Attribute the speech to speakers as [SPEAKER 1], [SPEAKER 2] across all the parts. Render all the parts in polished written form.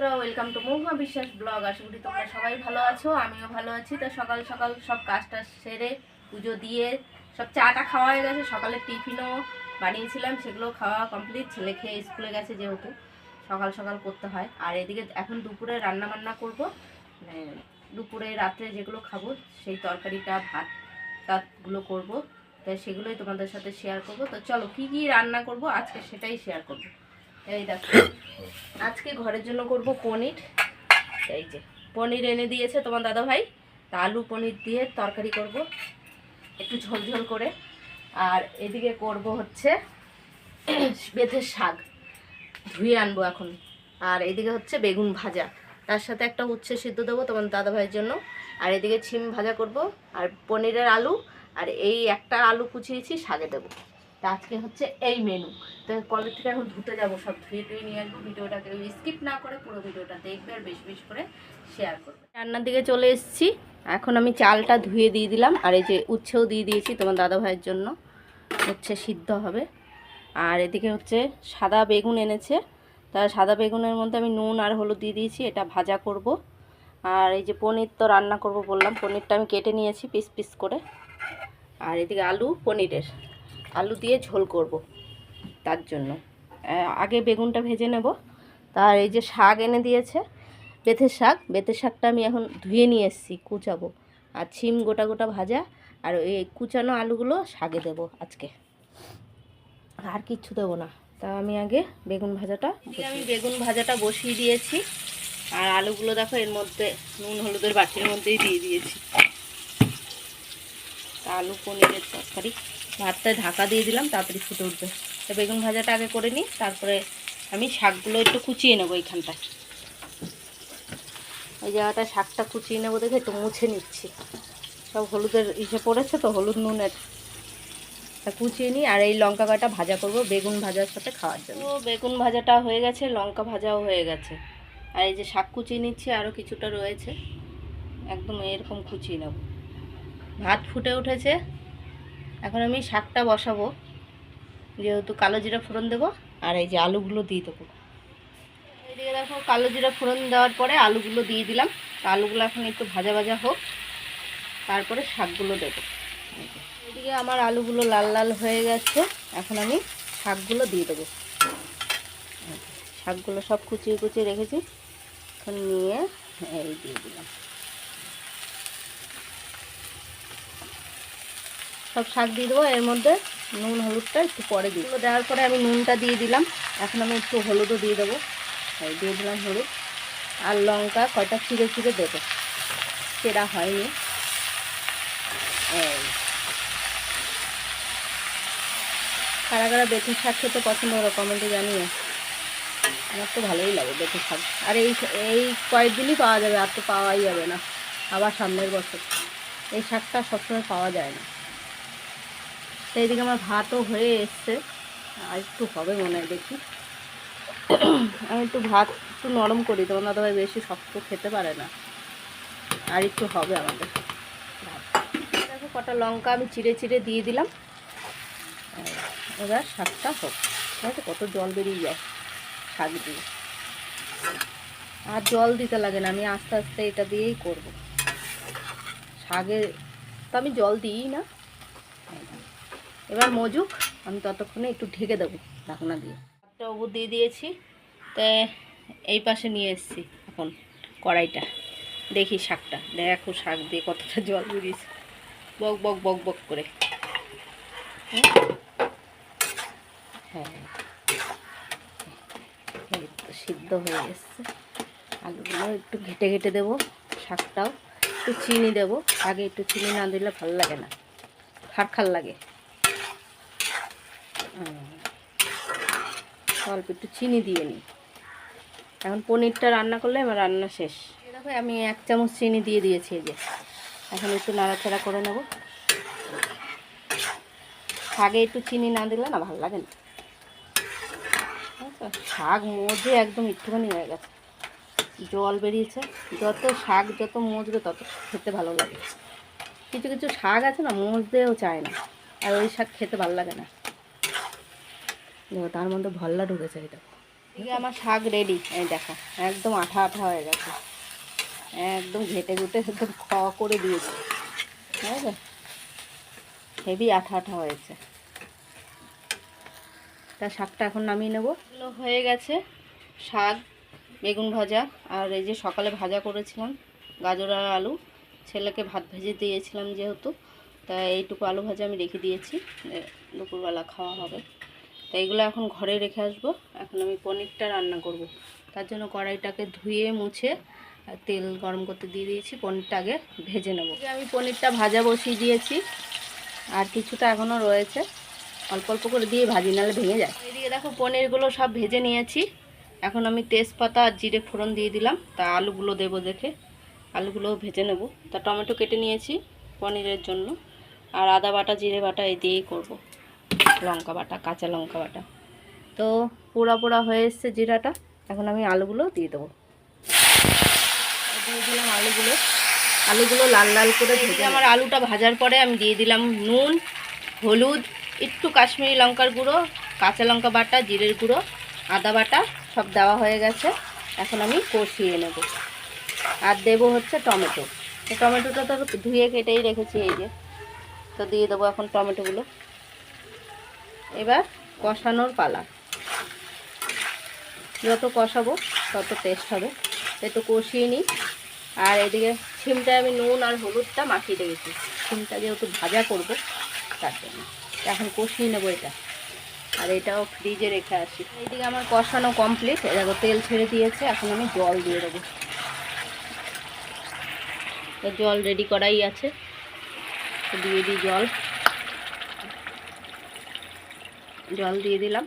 [SPEAKER 1] বন্ধুরা, welcome to মহুয়া বিশ্বাস blog. আশা করি তোমরা সবাই ভালো আছো, আমিও ভালো আছি। তো সকাল সকাল সব কাজটা সেরে পুজো দিয়ে সব চাটা খাওয়া হয়ে গেছে। সকালে টিফিনও বানিয়েছিলাম, সেগুলো খাওয়া কমপ্লিট। ছেলে খেয়ে স্কুলে গেছে, যেহেতু সকাল সকাল করতে হয়। আর এদিকে এখন দুপুরে রান্না বান্না করবো, মানে দুপুরে রাত্রে যেগুলো খাবো সেই তরকারিটা ভাত টাতগুলো করবো। তাই সেগুলোই তোমাদের সাথে শেয়ার করবো। তো চলো কি কি রান্না করবো আজকে সেটাই শেয়ার করবো। এই দেখো, আজকে ঘরের জন্য করব পনির। এই যে পনির এনে দিয়েছে তোমার দাদা ভাই, তা আলু পনির দিয়ে তরকারি করব একটু ঝোলঝোল করে। আর এদিকে করব হচ্ছে বেতের শাক, ধুয়ে আনবো এখন। আর এদিকে হচ্ছে বেগুন ভাজা, তার সাথে একটা উচ্ছে সিদ্ধ দেবো তোমার দাদা ভাইয়ের জন্য। আর এদিকে ছিম ভাজা করব, আর পনিরের আলু, আর এই একটা আলু কুচিয়েছি শাকে দেবো। তা আজকে হচ্ছে এই মেনু। তো কলেজ থেকে এখন ধুতে যাবো, সব ধুয়ে টুয়ে নিয়ে আসবো। ভিডিওটাকে স্কিপ না করে পুরো ভিডিওটা দেখবে আর বেশি বেশি করে শেয়ার করবে। রান্নার দিকে চলে এসেছি, এখন আমি চালটা ধুয়ে দিয়ে দিলাম। আর এই যে উচ্ছেও দিয়ে দিয়েছি তোমার দাদা ভাইয়ের জন্য, উচ্ছে সিদ্ধ হবে। আর এদিকে হচ্ছে সাদা বেগুন এনেছে, তা সাদা বেগুনের মধ্যে আমি নুন আর হলুদ দিয়ে দিয়েছি, এটা ভাজা করব। আর এই যে পনির তো রান্না করব বললাম, পনিরটা আমি কেটে নিয়েছি পিস পিস করে। আর এদিকে পনিরের আলু দিয়ে ঝোল করব, তার জন্য আগে বেগুনটা ভেজে নেব। তার এই যে শাক এনে দিয়েছে, বেতের শাকটা আমি এখন ধুয়ে নিয়ে এসেছি, কুচাবো। আর ছিম গোটা গোটা ভাজা, আর এই কুচানো আলুগুলো শাকে দেবো আজকে, আর কিচ্ছু দেবো না। তা আমি আগে বেগুন ভাজাটা বসিয়ে দিয়েছি। আর আলুগুলো দেখো এর মধ্যে নুন হলুদের বাটির মধ্যেই দিয়ে দিয়েছি। আলু পনিরের তরকারি, ভাতটায় ঢাকা দিয়ে দিলাম, তাড়াতাড়ি ফুটে উঠবে। তো বেগুন ভাজাটা আগে করে নিই, তারপরে আমি শাকগুলো একটু কুচিয়ে নেবো। এইখানটায় এই জায়গাটা শাকটা কুচিয়ে নেবো দেখে একটু মুছে নিচ্ছি, সব হলুদের ইসে পড়েছে তো, হলুদ নুনের কুচিয়ে নিই। আর এই লঙ্কা কাটা ভাজা করব বেগুন ভাজার সাথে খাওয়ার জন্য। তো বেগুন ভাজাটা হয়ে গেছে, লঙ্কা ভাজাও হয়ে গেছে। আর এই যে শাক কুচিয়ে নিচ্ছি, আরও কিছুটা রয়েছে, একদম এরকম কুচিয়ে নেব। ভাত ফুটে উঠেছে, এখন আমি শাকটা বসাবো, যেহেতু কালো জিরা ফোড়ন দেবো। আর এই যে আলুগুলো দিয়ে দেবো। এইদিকে দেখো কালো জিরা ফোড়ন দেওয়ার পরে আলুগুলো দিয়ে দিলাম। আলুগুলো এখন একটু ভাজা ভাজা হোক, তারপরে শাকগুলো দেবো। এদিকে আমার আলুগুলো লাল লাল হয়ে গেছে, এখন আমি শাকগুলো দিয়ে দেবো। শাকগুলো সব কুচিয়ে কুচিয়ে রেখেছি, এখন নিয়ে এই দিয়ে দিলাম। সব শাক দিয়ে দেবো, এর মধ্যে নুন হলুদটা একটু পরে দিই। এগুলো দেওয়ার পরে আমি নুনটা দিয়ে দিলাম, এখন আমি একটু হলুদও দিয়ে দেবো। এই দিয়ে দিলাম হলুদ, আর লঙ্কা কয়টা ছিঁড়ে ছিঁড়ে দেবো, সেটা হয়নি। এই কারা কারা বেগুন শাক খেতে পছন্দ করো কমেন্টে জানিয়ে, আমার তো ভালোই লাগে বেগুন শাক। আর এই কয়েকদিনই পাওয়া যাবে, আর তো পাওয়াই যাবে না, আবার সামনের বছর। এই শাকটা সবসময় পাওয়া যায় না। তো এইদিকে আমার ভাতও হয়ে এসছে, আর একটু হবে মনে হয়, দেখি। আমি একটু ভাত একটু নরম করি, তোমার দাদাভাই বেশি শক্ত খেতে পারে না, আর একটু হবে আমাদের ভাত। দেখো কটা লঙ্কা আমি চিড়ে চিড়ে দিয়ে দিলাম। এবার শাকটা হোক, দেখো কত জল বেরিয়ে যায় শাক দিয়ে। আর জল দিতে লাগে না, আমি আস্তে আস্তে এটা দিয়েই করব। শাকে তো আমি জল দিই না। এবার মজুক, আমি ততক্ষণে একটু ঢেকে দেবো ঢাকনা দিয়ে। ভাতটা ওপর দিয়ে দিয়েছি, তো এই পাশে নিয়ে এসেছি এখন কড়াইটা। দেখি শাকটা, দেখো শাক দিয়ে কতটা জল বেরিয়েছে, বক বক বক বক করে। হ্যাঁ, এই তো সিদ্ধ হয়ে এসছে। আলুগুলো একটু ঘেটে ঘেটে দেবো, শাকটাও একটু চিনি দেবো। আগে একটু চিনি না দিলে ভালো লাগে না, খার লাগে। অল্প একটু চিনি দিয়ে নিই। এখন পনিরটা রান্না করলে আমার রান্না শেষ। দেখো আমি 1 চামচ চিনি দিয়ে দিয়েছি। এই যে এখন একটু নাড়াচাড়া করে নেব। শাকে একটু চিনি না দিলে না ভালো লাগে না। শাক মজে একদম একটুখানি হয়ে গেছে, জল বেরিয়েছে। যত মজবে তত খেতে ভালো লাগে। কিছু কিছু শাক আছে না, মজতেও চায় না, আর ওই শাক খেতে ভালো লাগে না। তার মধ্যে ভল্লা ঢুকেছে। এটা এদিকে আমার শাক রেডি, এই দেখো একদম আঠা আঠা হয়ে গেছে, একদম ঘেটে ঘুটে একদম খ করে দিয়েছে, ঠিক আছে, হেভি আঠা আঠা হয়েছে। তা শাকটা এখন নামিয়ে নেবো। হয়ে গেছে শাক, বেগুন ভাজা, আর এই যে সকালে ভাজা করেছিলাম গাজর আর আলু, ছেলেকে ভাত ভেজে দিয়েছিলাম যেহেতু, তা এইটুকু আলু ভাজা আমি রেখে দিয়েছি, দুপুরবেলা খাওয়া হবে। তো এইগুলো এখন ঘরে রেখে আসবো। এখন আমি পনিরটা রান্না করব। তার জন্য কড়াইটাকে ধুয়ে মুছে তেল গরম করতে দিয়ে দিয়েছি, পনিরটা আগে ভেজে নেব। আমি পনিরটা ভাজা বসিয়ে দিয়েছি, আর কিছুটা এখনও রয়েছে, অল্প অল্প করে দিয়ে ভাজি, নাহলে ভেঙে যায়। এদিকে দেখো পনিরগুলো সব ভেজে নিয়েছি, এখন আমি তেজপাতা আর জিরে ফোড়ন দিয়ে দিলাম। তা আলুগুলো দেবো দেখে, আলুগুলো ভেজে নেব। তা টমেটো কেটে নিয়েছি পনিরের জন্য, আর আদা বাটা জিরে বাটা এই দিয়েই করব, লঙ্কা বাটা কাঁচা লঙ্কা বাটা। তো পোড়া পোড়া হয়ে এসছে জিরাটা, এখন আমি আলুগুলো দিয়ে দেবো। দিয়ে দিলাম আলুগুলো লাল লাল করে ভেজে। আমার আলুটা ভাজার পরে আমি দিয়ে দিলাম নুন, হলুদ, একটু কাশ্মীরি লঙ্কার গুঁড়ো, কাঁচা লঙ্কা বাটা, জিরের গুঁড়ো, আদা বাটা সব দেওয়া হয়ে গেছে। এখন আমি কষিয়ে নেব। আর দেবো হচ্ছে টমেটো। তো টমেটোটা তো ধুয়ে কেটেই রেখেছি, এই যে, তো দিয়ে দেবো এখন টমেটোগুলো। এবার কষানোর পালা, যত কষাবো তত টেস্ট হবে, একটু কষিয়ে নিই। আর এদিকে শিমটায় আমি নুন আর হলুদটা মাখিয়ে রেখেছি, শিমটা যেহেতু ভাজা করব তার জন্য। এখন কষিয়ে নেবো এটা, আর এটাও ফ্রিজে রেখে আসি। এইদিকে আমার কষানো কমপ্লিট, দেখো তেল ছেড়ে দিয়েছে। এখন আমি জল দিয়ে দেবো, তো জল রেডি করাই আছে, তো দিয়ে দিই জল দিয়ে দিলাম।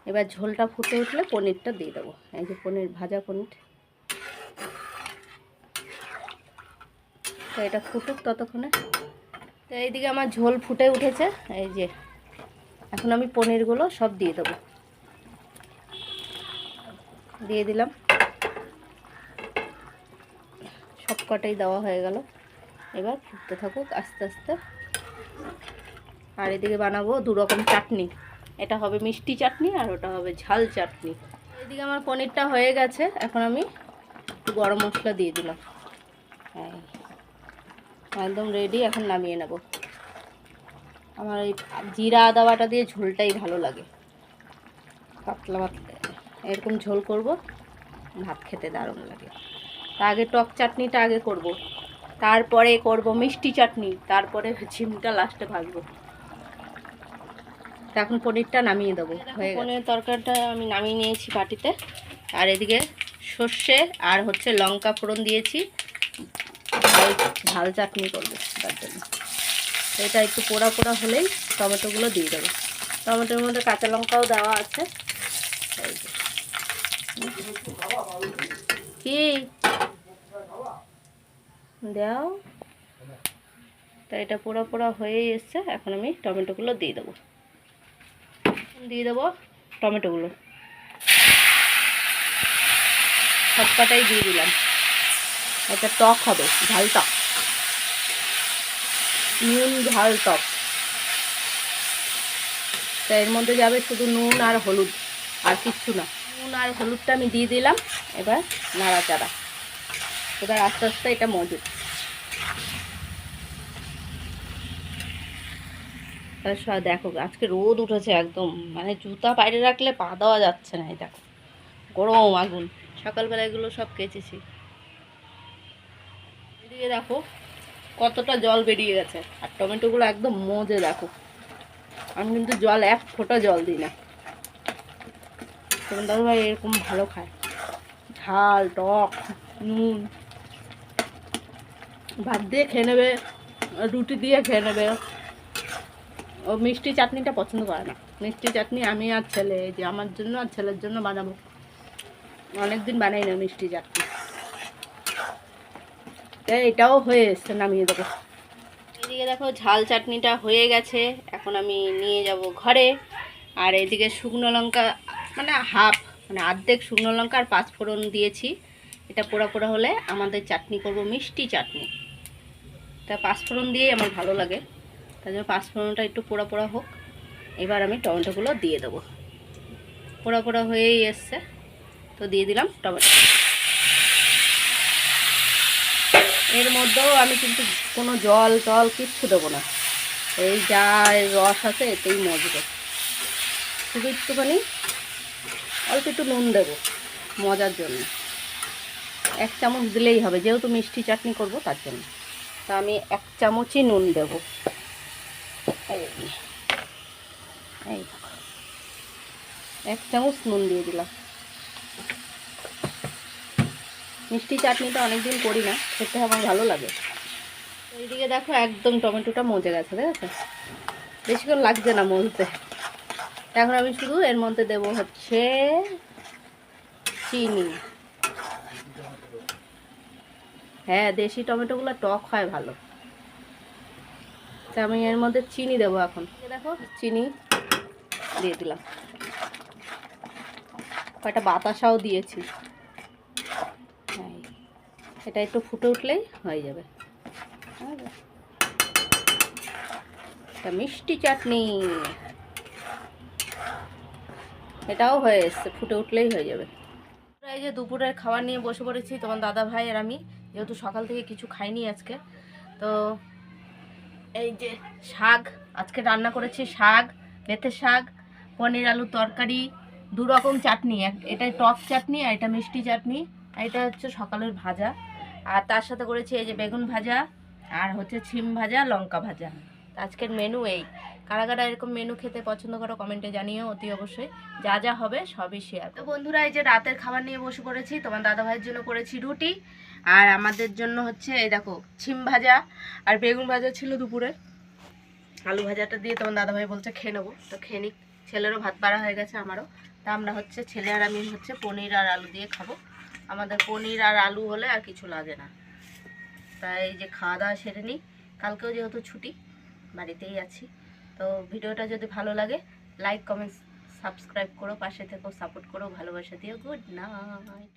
[SPEAKER 1] এবার ঝোলটা ফুটে উঠলে পনিরটা দিয়ে দেবো, এই যে পনির, ভাজা পনির। তো এটা ফুটুক ততক্ষণে। তো এইদিকে আমার ঝোল ফুটে উঠেছে, এই যে, এখন আমি পনিরগুলো সব দিয়ে দেবো, দিয়ে দিলাম, সব কটাই দেওয়া হয়ে গেল। এবার ফুটতে থাকুক আস্তে আস্তে। আর এদিকে বানাবো দু রকম চাটনি, এটা হবে মিষ্টি চাটনি আর ওটা হবে ঝাল চাটনি। এদিকে আমার পনিরটা হয়ে গেছে, এখন আমি একটু গরম মশলা দিয়ে দিলাম, হ্যাঁ একদম রেডি। এখন নামিয়ে নেব। আমার এই জিরা আদা বাটা দিয়ে ঝোলটাই ভালো লাগে, পাতলা পাতলা এরকম ঝোল করব, ভাত খেতে দারুণ লাগে। তা আগে টক চাটনিটা আগে করব, তারপরে করব মিষ্টি চাটনি, তারপরে ঝিমটা লাস্টে ভাজবো। এখন পনিরটা নামিয়ে দেবো, হয়ে পনিরের তরকারিটা আমি নামিয়ে নিয়েছি বাটিতে। আর এদিকে সর্ষে আর হচ্ছে লঙ্কা ফোড়ন দিয়েছি, ঝাল চাটনি করবো তার জন্য। এটা একটু পোড়া পোড়া হলেই টমেটোগুলো দিয়ে দেবো, টমেটোর মধ্যে কাঁচা লঙ্কাও দেওয়া আছে। কি দাও, তা এটা পোড়া পোড়া হয়ে এসছে। এখন আমি টমেটোগুলো দিয়ে দেবো, টমেটোগুলো সবকটাই দিয়ে দিলাম। এটা টক হবে, ঝাল টক, নুন ঝাল টক। তা এর মধ্যে যাবে শুধু নুন আর হলুদ, আর কিচ্ছু না। নুন আর হলুদটা আমি দিয়ে দিলাম। এবার নাড়াচাড়া, এবার আস্তে আস্তে এটা মজুদ। দেখো আজকে রোদ উঠেছে একদম, মানে জুতা বাইরে রাখলে পা দেওয়া যাচ্ছে না। এই দেখো গরম আগুন, সকালবেলা এগুলো সব কেচেছি। এদিকে দেখো কতটা জল বেরিয়ে গেছে, আর টমেটোগুলো একদম মজে। দেখো আমি কিন্তু জল এক ফোঁটা জল দিই না, তোমার দাদু ভাই এরকম ভালো খায়, ঝাল টক নুন। ভাত দিয়ে খেয়ে নেবে, রুটি দিয়ে খেয়ে নেবে। ও মিষ্টি চাটনিটা পছন্দ করে না, মিষ্টি চাটনি আমি আর ছেলে, এই যে আমার জন্য আর ছেলের জন্য বানাবো। অনেকদিন বানাই না মিষ্টি চাটনি। এটাও হয়ে এসছে, নামিয়ে দেবো। এদিকে দেখো ঝাল চাটনিটা হয়ে গেছে, এখন আমি নিয়ে যাব ঘরে। আর এদিকে শুকনো লঙ্কা, মানে অর্ধেক শুকনো লঙ্কা আর পাঁচফোড়ন দিয়েছি। এটা পোড়া পোড়া হলে আমাদের চাটনি করব, মিষ্টি চাটনি। তা পাঁচফোড়ন দিয়েই আমার ভালো লাগে, তার জন্য পাঁচফোড়নটা একটু পোড়া পোড়া হোক। এবার আমি টমেটোগুলো দিয়ে দেবো। পোড়া পোড়া হয়েই এসছে। তো দিয়ে দিলাম টমেটো। এর মধ্যেও আমি কিন্তু কোনো জল টল কিচ্ছু দেবো না, এই যা রস আছে এতেই মজবে। শুধু একটুখানি অল্প একটু নুন দেবো মজার জন্য, 1 চামচ দিলেই হবে, যেহেতু মিষ্টি চাটনি করব তার জন্য। তা আমি 1 চামচই নুন দেবো। এই 1 চামচ নুন দিয়ে দিলাম। মিষ্টি চাটনিটা অনেকদিন করি না, খেতে আমার ভালো লাগে। এইদিকে দেখো একদম টমেটোটা মজে গেছে, দেখেছো? বেশিক্ষণ লাগছে না মজতে। এখন আমি শুধু এর মধ্যে দেবো হচ্ছে চিনি। হ্যাঁ, দেশি টমেটোগুলো টক হয় ভালো। তা আমি এর মধ্যে চিনি দেবো এখন। দেখো চিনি দিয়ে দিলাম, কয়টা বাতাসাও দিয়েছি। এটা একটু ফুটে উঠলেই হয়ে যাবে এটা মিষ্টি চাটনি। এটাও হয়ে এসছে, ফুটে উঠলেই হয়ে যাবে। এই যে দুপুরের খাবার নিয়ে বসে পড়েছি, তোমার দাদা ভাই আর আমি, যেহেতু সকাল থেকে কিছু খাইনি আজকে। তো এই যে শাক আজকে রান্না করেছি, শাক, বেথে শাক, পনির আলুর তরকারি, 2 রকম চাটনি, এটাই টক চাটনি আর এটা মিষ্টি চাটনি, আর এটা হচ্ছে সকালের ভাজা। আর তার সাথে করেছি এই যে বেগুন ভাজা আর হচ্ছে ছিম ভাজা, লঙ্কা ভাজা। আজকের মেনু এই। কারা কারা এরকম মেনু খেতে পছন্দ করো কমেন্টে জানিও অতি অবশ্যই। যা যা হবে সবই শেয়ার। তো বন্ধুরা, এই যে রাতের খাবার নিয়ে বসে পড়েছি। তোমার দাদা ভাইয়ের জন্য করেছি রুটি, আর আমাদের জন্য হচ্ছে এই দেখো ছিম ভাজা আর বেগুন ভাজা ছিল দুপুরে। আলু ভাজাটা দিয়ে তোমার দাদাভাই বলছে খেয়ে নেবো, তো খেয়ে নিক। ছেলেরও ভাত বাড়া হয়ে গেছে, আমারও। তা আমরা হচ্ছে ছেলে আর আমি হচ্ছে পনির আর আলু দিয়ে খাবো। আমাদের পনির আর আলু হলে আর কিছু লাগে না। তাই এই যে খাওয়া দাওয়া সেরে নিই, কালকেও যেহেতু ছুটি, বাড়িতেই আছি। তো ভিডিওটা যদি ভালো লাগে লাইক কমেন্ট সাবস্ক্রাইব করো, পাশে থেকেও সাপোর্ট করো, ভালোবাসা দিও। Good night.